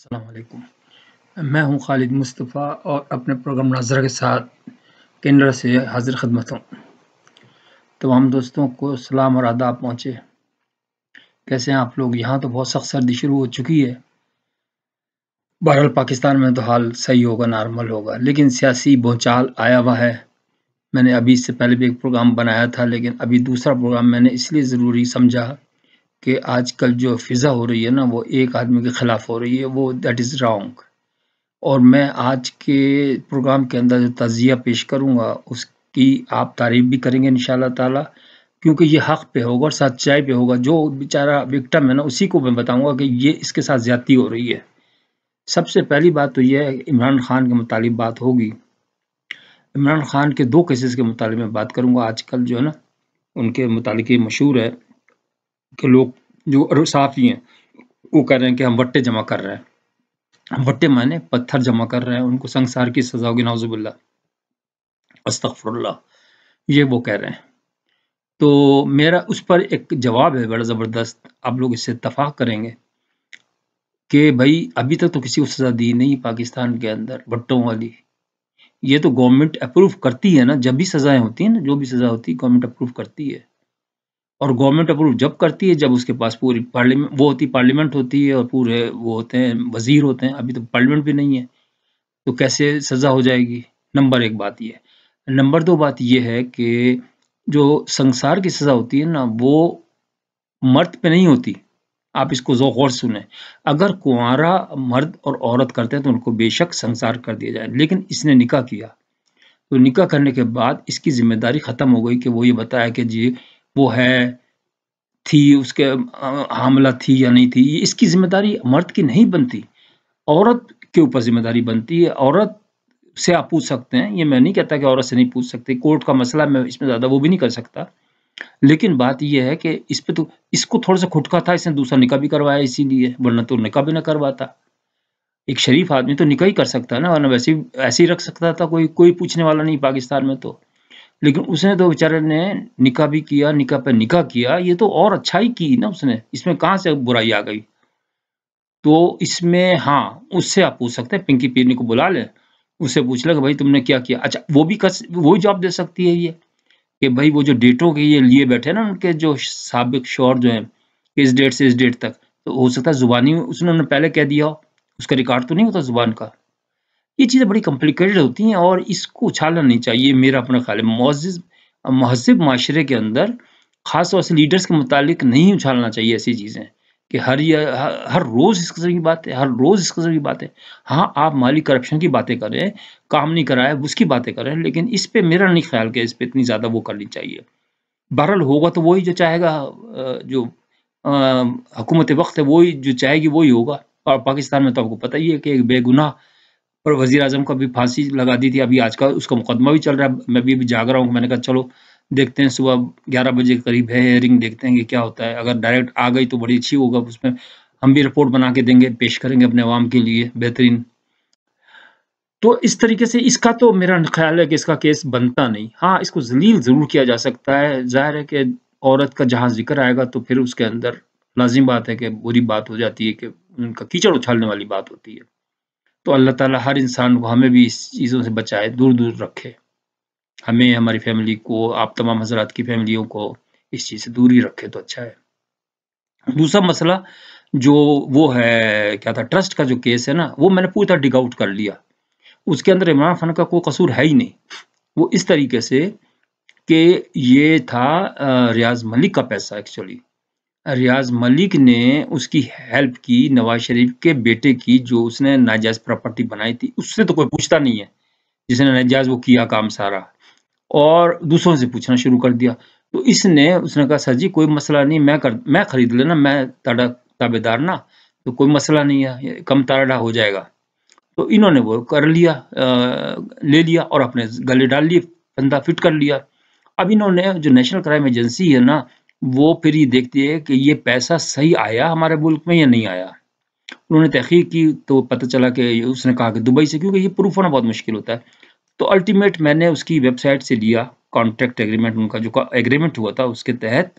السلام علیکم۔ میں ہوں خالد مصطفیٰ اور اپنے پروگرام ناظرہ کے ساتھ کینیڈا سے حاضر خدمت ہوں۔ تمام دوستوں کو سلام اور آداب پہنچے۔ کیسے ہیں آپ لوگ؟ یہاں تو بہت سخت سردی شروع ہو چکی ہے۔ بہرحال پاکستان میں تو حال صحیح ہوگا، نارمل ہوگا، لیکن سیاسی بھونچال آیا ہوا ہے۔ میں نے ابھی اس سے پہلے بھی ایک پروگرام بنایا تھا، لیکن ابھی دوسرا پروگرام میں نے اس لیے ضروری سمجھا کہ آج کل جو فضا ہو رہی ہے نا، وہ ایک آدمی کے خلاف ہو رہی ہے، وہ دیٹ از رانگ۔ اور میں آج کے پروگرام کے اندر جو تعزیہ پیش کروں گا اس کی آپ تعریف بھی کریں گے انشاءاللہ تعالی، کیونکہ یہ حق پہ ہوگا اور سچائی پہ ہوگا۔ جو بیچارہ وکٹم ہے نا، اسی کو میں بتاؤں گا کہ یہ اس کے ساتھ زیادتی ہو رہی ہے۔ سب سے پہلی بات تو یہ ہے کہ عمران خان کے متعلق بات ہوگی۔ عمران خان کے دو کیسز کے متعلق میں بات کروں گا۔ آج کل جو ہے نا، ان کے متعلق یہ مشہور ہے کہ لوگ جو صحافی ہیں وہ کہہ رہے ہیں کہ ہم وٹے جمع کر رہے ہیں۔ وٹے مانے پتھر جمع کر رہے ہیں، ان کو سنسار کی سزا ہوگی، نعوذ باللہ، استغفر اللہ، یہ وہ کہہ رہے ہیں۔ تو میرا اس پر ایک جواب ہے بڑا زبردست، آپ لوگ اس سے اتفاق کریں گے کہ بھائی ابھی تک تو کسی کو سزا دی نہیں پاکستان کے اندر بھٹوں والی۔ یہ تو گورنمنٹ اپروو کرتی ہے نا، جب بھی سزائیں ہوتی ہیں نا، جو بھی سزا ہوتی ہے گورنمنٹ اپروو کرتی ہے۔ اور گورنمنٹ اپروو جب کرتی ہے جب اس کے پاس پوری پارلیمنٹ ہوتی ہے اور پورے وہ ہوتے ہیں، وزیر ہوتے ہیں۔ ابھی تو پارلیمنٹ بھی نہیں ہے، تو کیسے سزا ہو جائے گی؟ نمبر ایک بات یہ ہے۔ نمبر دو بات یہ ہے کہ جو سنسار کی سزا ہوتی ہے نا، وہ مرد پہ نہیں ہوتی۔ آپ اس کو غور سنیں، اگر کنوارا مرد اور عورت کرتے ہیں تو ان کو بے شک سنسار کر دیا جائے، لیکن اس نے نکاح کیا تو نکاح کرنے کے بعد اس کی ذمہ داری ختم ہو گئی کہ وہ یہ بتایا کہ جی وہ ہے تھی، اس کے حاملہ تھی یا نہیں تھی۔ اس کی ذمہ داری مرد کی نہیں بنتی، عورت کے اوپر ذمہ داری بنتی ہے۔ عورت سے آپ پوچھ سکتے ہیں، یہ میں نہیں کہتا کہ عورت سے نہیں پوچھ سکتے، کورٹ کا مسئلہ میں اس میں زیادہ وہ بھی نہیں کر سکتا، لیکن بات یہ ہے کہ اس پہ تو اس کو تھوڑا سا کھٹکا تھا، اس نے دوسرا نکاح بھی کروایا اسی لیے، ورنہ تو نکاح بھی نہ کرواتا۔ ایک شریف آدمی تو نکاح ہی کر سکتا ہے نا، ورنہ ویسے ایسے ہی رکھ سکتا تھا، کوئی پوچھنے والا نہیں پاکستان میں تو۔ لیکن اس نے تو بیچارے نے نکاح بھی کیا، نکاح پہ نکاح کیا، یہ تو اور اچھائی کی نا اس نے، اس میں کہاں سے برائی آ گئی؟ تو اس میں ہاں، اس سے آپ پوچھ سکتے ہیں، پنکی پیرنی کو بلا لیں، اس سے پوچھ لیں کہ بھائی تم نے کیا کیا۔ اچھا وہ بھی وہی جواب دے سکتی ہے یہ کہ بھائی وہ جو ڈیٹوں کے یہ لیے بیٹھے نا ان کے جو سابق شوہر جو ہیں کہ اس ڈیٹ سے اس ڈیٹ تک، تو ہو سکتا ہے زبانی اس نے پہلے کہہ دیا ہو، اس کا ریکارڈ تو نہیں ہوتا زبان کا۔ یہ چیزیں بڑی کمپلیکیٹڈ ہوتی ہیں اور اس کو اچھالنا نہیں چاہیے، میرا اپنا خیال ہے۔ مہذب معاشرے کے اندر خاص طور سے لیڈرز کے متعلق نہیں اچھالنا چاہیے ایسی چیزیں کہ ہر روز اس قسم کی بات ہے، ہر روز اس قسم کی بات ہے۔ ہاں آپ مالی کرپشن کی باتیں کریں، کام نہیں کرایا اس کی باتیں کریں، لیکن اس پہ میرا نہیں خیال کہ اس پہ اتنی زیادہ وہ کرنی چاہیے۔ بہرحال ہوگا تو وہی جو چاہے گا، جو حکومت وقت ہے وہی جو چاہے گی وہی ہوگا۔ اور پاکستان میں تو آپ کو پتہ ہی ہے کہ ایک بے گناہ اور وزیر اعظم کا بھی پھانسی لگا دی تھی، ابھی آج کل اس کا مقدمہ بھی چل رہا ہے۔ میں بھی ابھی جاگ رہا ہوں، میں نے کہا چلو دیکھتے ہیں، صبح 11 بجے کے قریب ہے ہیئرنگ، دیکھتے ہیں کہ کیا ہوتا ہے۔ اگر ڈائریکٹ آ گئی تو بڑی اچھی ہوگا، اس میں ہم بھی رپورٹ بنا کے دیں گے، پیش کریں گے اپنے عوام کے لیے بہترین۔ تو اس طریقے سے اس کا تو میرا خیال ہے کہ اس کا کیس بنتا نہیں۔ ہاں اس کو ذلیل ضرور کیا جا سکتا ہے، ظاہر ہے کہ عورت کا جہاں ذکر آئے گا تو پھر اس کے اندر لازم بات ہے کہ بری بات ہو جاتی ہے، کہ ان کا کیچڑ اچھالنے والی بات ہوتی ہے۔ تو اللہ تعالیٰ ہر انسان کو، ہمیں بھی اس چیزوں سے بچائے، دور دور رکھے، ہمیں، ہماری فیملی کو، آپ تمام حضرات کی فیملیوں کو اس چیز سے دور ہی رکھے تو اچھا ہے۔ دوسرا مسئلہ جو وہ ہے کیا تھا، ٹرسٹ کا جو کیس ہے نا، وہ میں نے پوری طرح ڈگ آؤٹ کر لیا۔ اس کے اندر عمران خان کا کوئی قصور ہے ہی نہیں۔ وہ اس طریقے سے کہ یہ تھا ریاض ملک کا پیسہ، ایکچولی ریاض ملک نے اس کی ہیلپ کی، نواز شریف کے بیٹے کی، جو اس نے ناجائز پراپرٹی بنائی تھی، اس سے تو کوئی پوچھتا نہیں ہے جس نے ناجائز وہ کیا کام سارا، اور دوسروں سے پوچھنا شروع کر دیا۔ تو اس نے کہا سر جی کوئی مسئلہ نہیں، میں خرید لینا، میں تابع دار نا، تو کوئی مسئلہ نہیں ہے، کم تارڑا ہو جائے گا۔ تو انہوں نے وہ کر لیا، لے لیا اور اپنے گلے ڈال لیے، پندہ فٹ کر لیا۔ اب انہوں نے جو نیشنل کرائم ایجنسی ہے نا، وہ پھر یہ دیکھتی ہے کہ یہ پیسہ صحیح آیا ہمارے ملک میں یا نہیں آیا۔ انہوں نے تحقیق کی تو پتہ چلا کہ اس نے کہا کہ دبئی سے، کیونکہ یہ پروف ہونا بہت مشکل ہوتا ہے۔ تو الٹیمیٹ میں نے اس کی ویب سائٹ سے لیا کانٹریکٹ ایگریمنٹ، ان کا جو ایگریمنٹ ہوا تھا اس کے تحت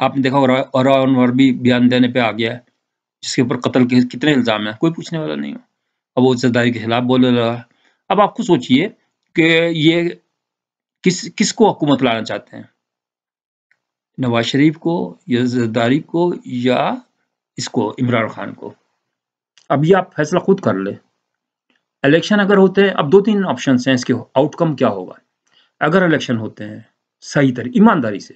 آپ نے دیکھا اور بھی بیان دینے پہ آ گیا ہے، جس کے اوپر قتل کے کتنے الزام ہیں، کوئی پوچھنے والا نہیں ہو، اب وہ زرداری کے خلاف بولنے لگا۔ اب آپ کو سوچئے کہ یہ کس کو حکومت لانا چاہتے ہیں، نواز شریف کو یا زرداری کو یا اس کو عمران خان کو؟ اب یہ آپ فیصلہ خود کر لیں۔ الیکشن اگر ہوتے ہیں، اب 2-3 آپشنز ہیں اس کے آؤٹ کم کیا ہوگا۔ اگر الیکشن ہوتے ہیں صحیح طریقے ایمانداری سے،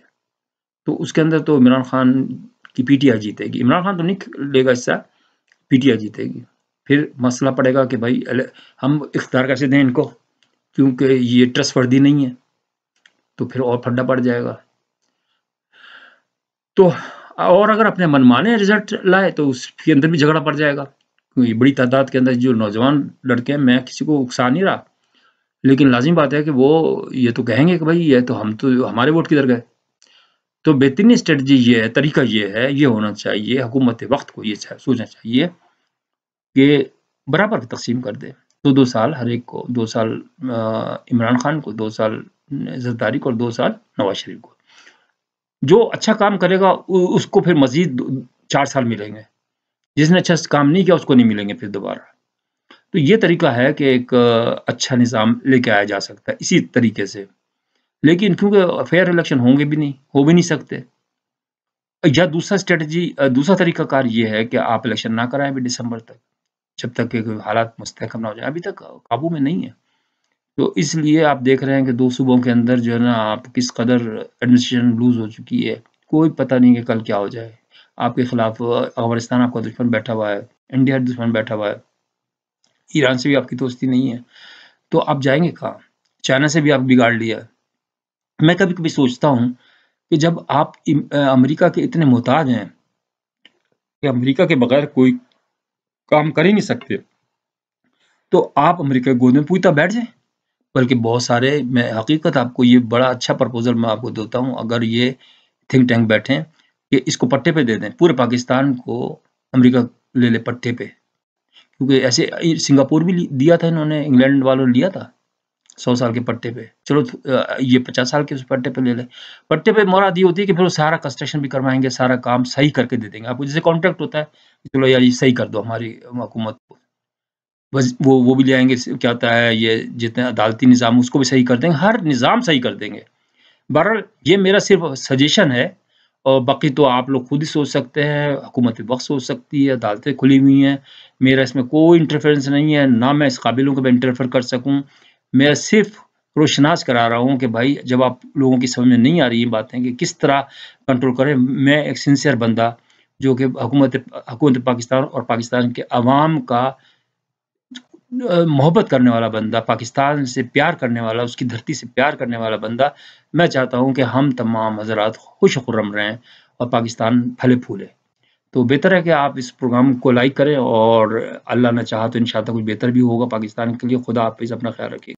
تو اس کے اندر تو عمران خان کی پی ٹی آئی جیتے گی، عمران خان تو نہیں لے گا حصہ، پی ٹی آئی جیتے گی۔ پھر مسئلہ پڑے گا کہ بھائی ہم اختیار کیسے دیں ان کو، کیونکہ یہ ٹرسٹ وردی نہیں ہے، تو پھر اور پھڈا پڑ جائے گا۔ تو اور اگر اپنے منمانے رزلٹ لائے تو اس کے اندر بھی جھگڑا پڑ جائے گا، کیونکہ بڑی تعداد کے اندر جو نوجوان لڑکے ہیں، میں کسی کو اکسا نہیں رہا، لیکن لازم بات ہے کہ وہ یہ تو کہیں گے کہ بھائی یہ تو ہم تو ہمارے ووٹ کدھر گئے۔ تو بہترین اسٹریٹجی یہ ہے، طریقہ یہ ہے، یہ ہونا چاہیے، حکومت وقت کو یہ سوچنا چاہیے کہ برابر تقسیم کر دے، 2 سال ہر ایک کو، 2 سال عمران خان کو، 2 سال زرداری کو اور 2 سال نواز شریف کو۔ جو اچھا کام کرے گا اس کو پھر مزید 4 سال ملیں گے، جس نے اچھا کام نہیں کیا اس کو نہیں ملیں گے پھر دوبارہ۔ تو یہ طریقہ ہے کہ ایک اچھا نظام لے کے آیا جا سکتا ہے اسی طریقے سے، لیکن کیونکہ فیئر الیکشن ہوں گے بھی نہیں، ہو بھی نہیں سکتے، یا دوسرا طریقہ کار یہ ہے کہ آپ الیکشن نہ کرائیں بھی دسمبر تک، جب تک کہ حالات مستحکم نہ ہو جائیں، ابھی تک قابو میں نہیں ہے۔ تو اس لیے آپ دیکھ رہے ہیں کہ 2 صوبوں کے اندر جو ہے نا، آپ کس قدر ایڈمنسٹریشن لوز ہو چکی ہے، کوئی پتہ نہیں کہ کل کیا ہو جائے۔ آپ کے خلاف افغانستان آپ کا دشمن بیٹھا ہوا ہے، انڈیا دشمن بیٹھا ہوا ہے، ایران سے بھی آپ کی دوستی نہیں ہے، تو آپ جائیں گے کہاں؟ چائنا سے بھی آپ بگاڑ لیا۔ میں کبھی کبھی سوچتا ہوں کہ جب آپ امریکہ کے اتنے محتاج ہیں کہ امریکہ کے بغیر کوئی کام کر ہی نہیں سکتے، تو آپ امریکہ کے گود میں پوچھتا بیٹھ جائیں۔ بلکہ بہت سارے، میں حقیقت آپ کو یہ بڑا اچھا پرپوزل میں آپ کو دیتا ہوں، اگر یہ تھنک ٹینک بیٹھیں کہ اس کو پٹے پہ دے دیں، پورے پاکستان کو امریکہ لے لے پٹے پہ، کیونکہ ایسے سنگاپور بھی دیا تھا انہوں نے، انگلینڈ والوں نے لیا تھا 100 سال کے پٹے پہ، چلو یہ 50 سال کے اس پٹے پہ لے لیں۔ پٹے پہ مراد یہ ہوتی ہے کہ پھر وہ سارا کنسٹرکشن بھی کروائیں گے، سارا کام صحیح کر کے دے دیں گے آپ کو، جیسے کانٹریکٹ ہوتا ہے، چلو یار یہ صحیح کر دو ہماری حکومت کو، بس وہ بھی لے آئیں گے، کیا ہوتا ہے یہ جتنے عدالتی نظام اس کو بھی صحیح کر دیں گے، ہر نظام صحیح کر دیں گے۔ بہرحال یہ میرا صرف سجیشن ہے، اور باقی تو آپ لوگ خود ہی سوچ سکتے ہیں، حکومت وقت سوچ سکتی ہے، عدالتیں کھلی ہوئی ہیں، میرا اس میں کوئی انٹرفیرنس نہیں ہے، نہ میں اس قابل ہوں کہ میں انٹرفیئر کر سکوں۔ میں صرف روشناس کرا رہا ہوں کہ بھائی جب آپ لوگوں کی سمجھ میں نہیں آ رہی یہ باتیں کہ کس طرح کنٹرول کریں، میں ایک سنسیئر بندہ جو کہ حکومت پاکستان اور پاکستان کے عوام کا محبت کرنے والا بندہ، پاکستان سے پیار کرنے والا، اس کی دھرتی سے پیار کرنے والا بندہ، میں چاہتا ہوں کہ ہم تمام حضرات خوش خرم رہیں اور پاکستان پھلے پھولے۔ تو بہتر ہے کہ آپ اس پروگرام کو لائک کریں، اور اللہ نے چاہا تو انشاءاللہ کچھ بہتر بھی ہوگا پاکستان کے لیے۔ خدا حافظ، اپنا خیال رکھیے۔